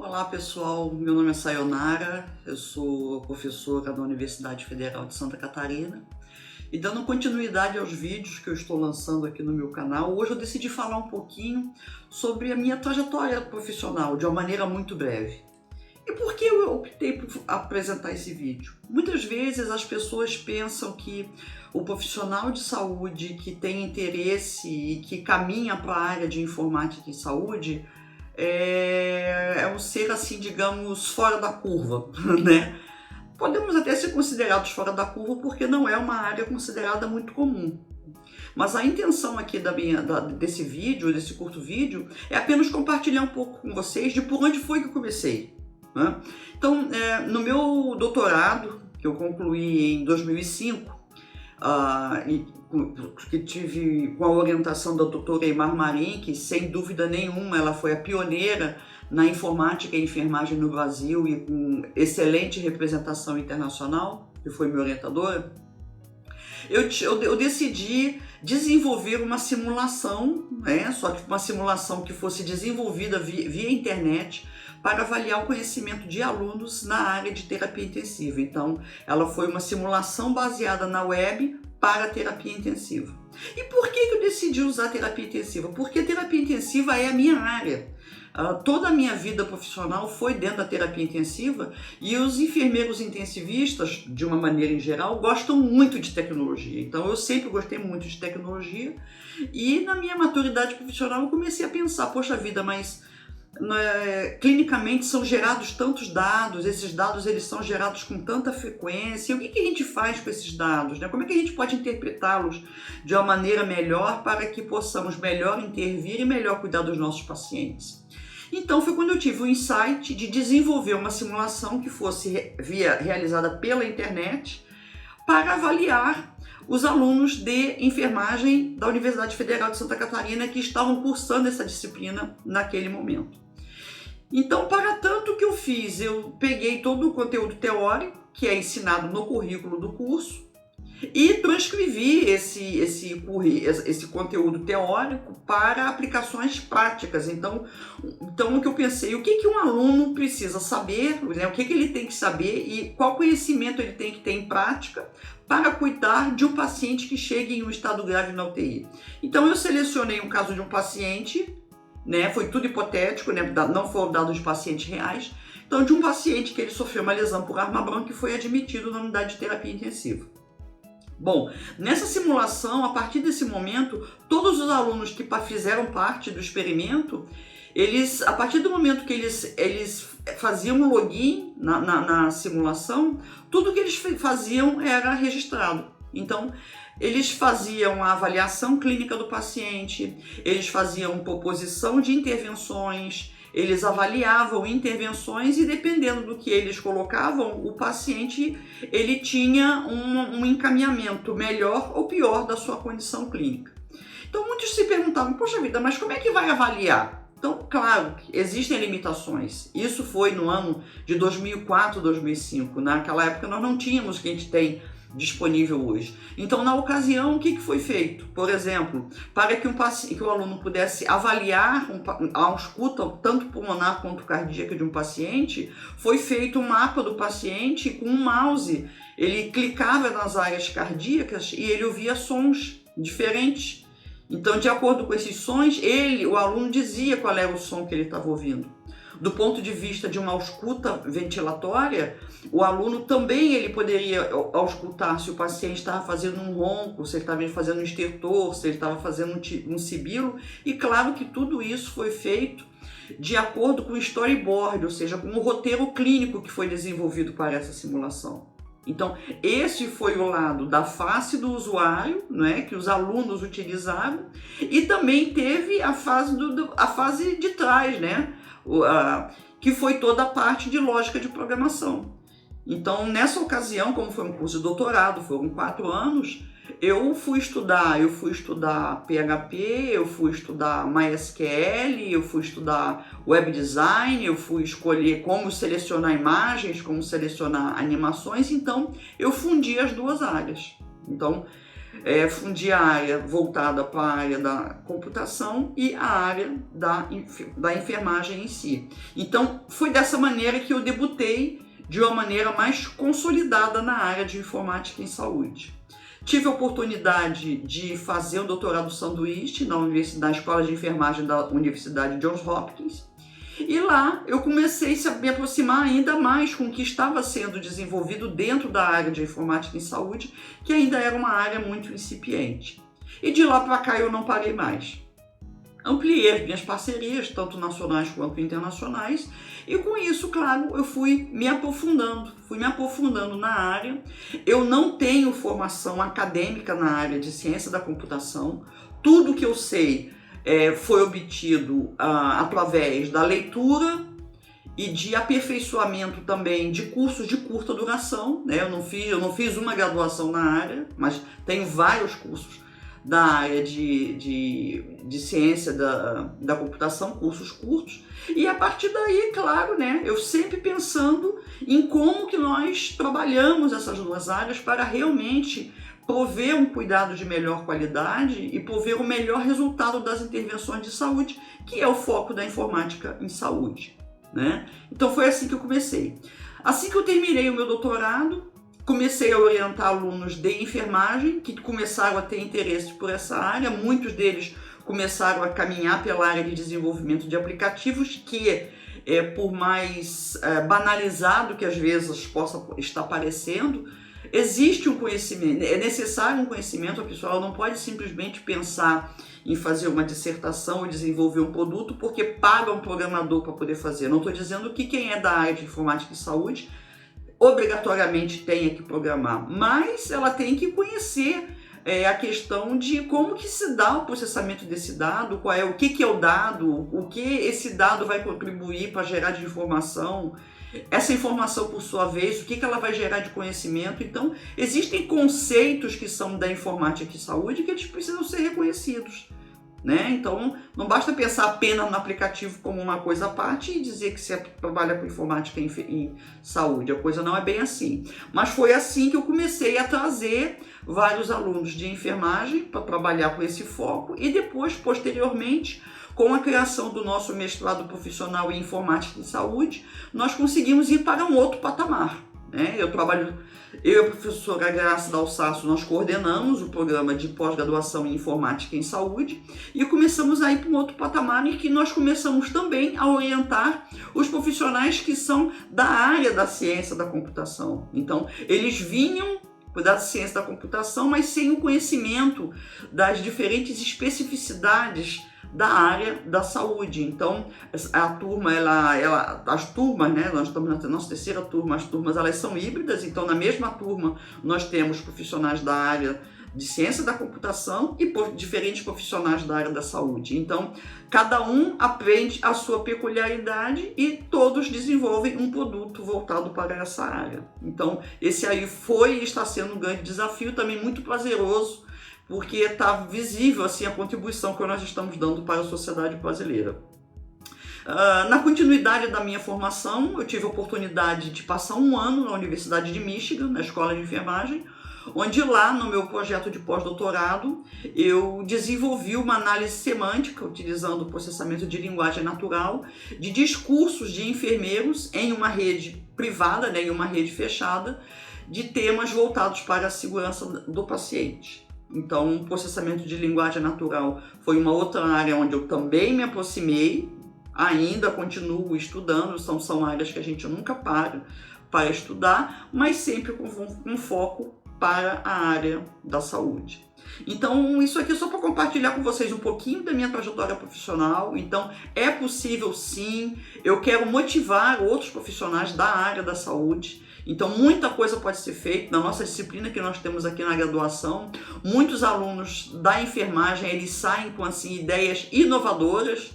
Olá pessoal, meu nome é Sayonara, eu sou professora da Universidade Federal de Santa Catarina e dando continuidade aos vídeos que eu estou lançando aqui no meu canal, hoje eu decidi falar um pouquinho sobre a minha trajetória profissional de uma maneira muito breve. E por que eu optei por apresentar esse vídeo? Muitas vezes as pessoas pensam que o profissional de saúde que tem interesse e que caminha para a área de informática e saúde é um ser assim, digamos, fora da curva, né? Podemos até ser considerados fora da curva porque não é uma área considerada muito comum. Mas a intenção aqui desse vídeo, desse curto vídeo, é apenas compartilhar um pouco com vocês de por onde foi que eu comecei, né? Então, no meu doutorado, que eu concluí em 2005, que tive com a orientação da doutora Eymar Marim, que sem dúvida nenhuma ela foi a pioneira na informática e enfermagem no Brasil e com excelente representação internacional, que foi minha orientadora, eu decidi desenvolver uma simulação, né? Só que uma simulação que fosse desenvolvida via internet para avaliar o conhecimento de alunos na área de terapia intensiva. Então, ela foi uma simulação baseada na web para terapia intensiva. E por que eu decidi usar terapia intensiva? Porque terapia intensiva é a minha área. Toda a minha vida profissional foi dentro da terapia intensiva e os enfermeiros intensivistas, de uma maneira em geral, gostam muito de tecnologia. Então eu sempre gostei muito de tecnologia e na minha maturidade profissional eu comecei a pensar, poxa vida, mas clinicamente são gerados tantos dados, esses dados eles são gerados com tanta frequência, e o que a gente faz com esses dados, né? Como é que a gente pode interpretá-los de uma maneira melhor para que possamos melhor intervir e melhor cuidar dos nossos pacientes? Então foi quando eu tive o insight de desenvolver uma simulação que fosse realizada pela internet para avaliar os alunos de enfermagem da Universidade Federal de Santa Catarina que estavam cursando essa disciplina naquele momento. Então, para tanto o que eu fiz, eu peguei todo o conteúdo teórico que é ensinado no currículo do curso e transcrevi esse conteúdo teórico para aplicações práticas. Então o que eu pensei, o que um aluno precisa saber, né? O que ele tem que saber e qual conhecimento ele tem que ter em prática para cuidar de um paciente que chegue em um estado grave na UTI. Então eu selecionei um caso de um paciente, né? Foi tudo hipotético, né? Não foram dados de pacientes reais. Então, de um paciente que ele sofreu uma lesão por arma branca e foi admitido na unidade de terapia intensiva. Bom, nessa simulação, a partir desse momento, todos os alunos que fizeram parte do experimento, a partir do momento que eles faziam um login na simulação, tudo que eles faziam era registrado. Então, eles faziam a avaliação clínica do paciente, eles faziam proposição de intervenções, eles avaliavam intervenções e dependendo do que eles colocavam, o paciente ele tinha um encaminhamento melhor ou pior da sua condição clínica. Então muitos se perguntavam, poxa vida, mas como é que vai avaliar? Então, claro, existem limitações. Isso foi no ano de 2004, 2005. Naquela época nós não tínhamos o que a gente tem disponível hoje. Então, na ocasião, o que foi feito? Por exemplo, para que o aluno pudesse avaliar a escuta tanto pulmonar quanto cardíaca de um paciente, foi feito um mapa do paciente com um mouse. Ele clicava nas áreas cardíacas e ele ouvia sons diferentes. Então, de acordo com esses sons, o aluno dizia qual era o som que ele estava ouvindo. Do ponto de vista de uma ausculta ventilatória, o aluno também ele poderia auscultar se o paciente estava fazendo um ronco, se ele estava fazendo um estertor, se ele estava fazendo um sibilo. E claro que tudo isso foi feito de acordo com o storyboard, ou seja, com o roteiro clínico que foi desenvolvido para essa simulação. Então, esse foi o lado da face do usuário, né, que os alunos utilizaram, e também teve a fase de trás, né, que foi toda a parte de lógica de programação. Então, nessa ocasião, como foi um curso de doutorado, foram 4 anos, eu fui estudar PHP, eu fui estudar MySQL, eu fui estudar web design, eu fui escolher como selecionar imagens, como selecionar animações, então eu fundi as duas áreas. Então, fundi a área voltada para a área da computação e a área da enfermagem em si. Então, foi dessa maneira que eu debutei de uma maneira mais consolidada na área de informática em saúde. Tive a oportunidade de fazer o doutorado sanduíche na Escola de Enfermagem da Universidade Johns Hopkins, e lá eu comecei a me aproximar ainda mais com o que estava sendo desenvolvido dentro da área de informática em saúde, que ainda era uma área muito incipiente. E de lá para cá eu não parei mais. Ampliei as minhas parcerias, tanto nacionais quanto internacionais, e com isso, claro, eu fui me aprofundando na área. Eu não tenho formação acadêmica na área de ciência da computação. Tudo que eu sei foi obtido através da leitura e de aperfeiçoamento também de cursos de curta duração, né? Eu não fiz uma graduação na área, mas tenho vários cursos da área de ciência da computação, cursos curtos, e a partir daí, claro, né, eu sempre pensando em como que nós trabalhamos essas duas áreas para realmente prover um cuidado de melhor qualidade e prover o melhor resultado das intervenções de saúde, que é o foco da informática em saúde, né? Então foi assim que eu comecei. Assim que eu terminei o meu doutorado, comecei a orientar alunos de enfermagem que começaram a ter interesse por essa área. Muitos deles começaram a caminhar pela área de desenvolvimento de aplicativos, que por mais banalizado que às vezes possa estar parecendo, existe um conhecimento, é necessário um conhecimento. A pessoa não pode simplesmente pensar em fazer uma dissertação ou desenvolver um produto porque paga um programador para poder fazer. Não estou dizendo que quem é da área de informática e saúde obrigatoriamente tenha que programar, mas ela tem que conhecer a questão de como que se dá o processamento desse dado, o que é o dado, o que esse dado vai contribuir para gerar de informação, essa informação, por sua vez, o que ela vai gerar de conhecimento. Então, existem conceitos que são da informática e saúde que eles precisam ser reconhecidos, né? Então, não basta pensar apenas no aplicativo como uma coisa à parte e dizer que você trabalha com informática em saúde. A coisa não é bem assim. Mas foi assim que eu comecei a trazer vários alunos de enfermagem para trabalhar com esse foco, e depois, posteriormente, com a criação do nosso mestrado profissional em informática em saúde, nós conseguimos ir para um outro patamar, né? Eu e a professora Graça Dalsasso, nós coordenamos o programa de pós-graduação em informática em saúde e começamos a ir para um outro patamar em que nós começamos também a orientar os profissionais que são da área da ciência da computação. Então, eles vinham da ciência da computação, mas sem o conhecimento das diferentes especificidades da área da saúde. Então, a turma, as turmas, né, nós estamos na nossa terceira turma, as turmas elas são híbridas. Então, na mesma turma, nós temos profissionais da área de ciência da computação e diferentes profissionais da área da saúde. Então, cada um aprende a sua peculiaridade e todos desenvolvem um produto voltado para essa área. Então, esse aí foi e está sendo um grande desafio, também muito prazeroso, porque está visível assim a contribuição que nós estamos dando para a sociedade brasileira. Na continuidade da minha formação, eu tive a oportunidade de passar um ano na Universidade de Michigan, na Escola de Enfermagem, onde lá, no meu projeto de pós-doutorado, eu desenvolvi uma análise semântica, utilizando o processamento de linguagem natural, de discursos de enfermeiros em uma rede privada, né, em uma rede fechada, de temas voltados para a segurança do paciente. Então, o processamento de linguagem natural foi uma outra área onde eu também me aproximei, ainda continuo estudando, são áreas que a gente nunca para estudar, mas sempre com um foco para a área da saúde. Então, isso aqui é só para compartilhar com vocês um pouquinho da minha trajetória profissional. Então, é possível sim, eu quero motivar outros profissionais da área da saúde. Então, muita coisa pode ser feita na nossa disciplina que nós temos aqui na graduação. Muitos alunos da enfermagem, eles saem com assim, ideias inovadoras,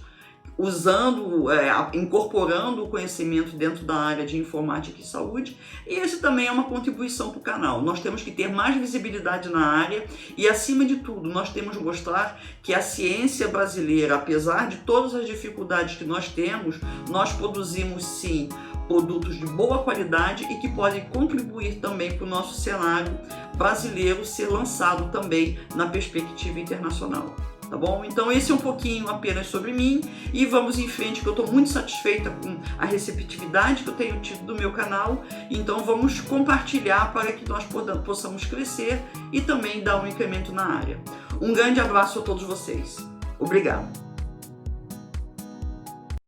incorporando o conhecimento dentro da área de informática e saúde, e esse também é uma contribuição para o canal. Nós temos que ter mais visibilidade na área e, acima de tudo, nós temos que mostrar que a ciência brasileira, apesar de todas as dificuldades que nós temos, nós produzimos sim produtos de boa qualidade e que podem contribuir também para o nosso cenário brasileiro ser lançado também na perspectiva internacional. Tá bom? Então esse é um pouquinho apenas sobre mim e vamos em frente, que eu estou muito satisfeita com a receptividade que eu tenho tido do meu canal. Então vamos compartilhar para que nós possamos crescer e também dar um incremento na área. Um grande abraço a todos vocês. Obrigado!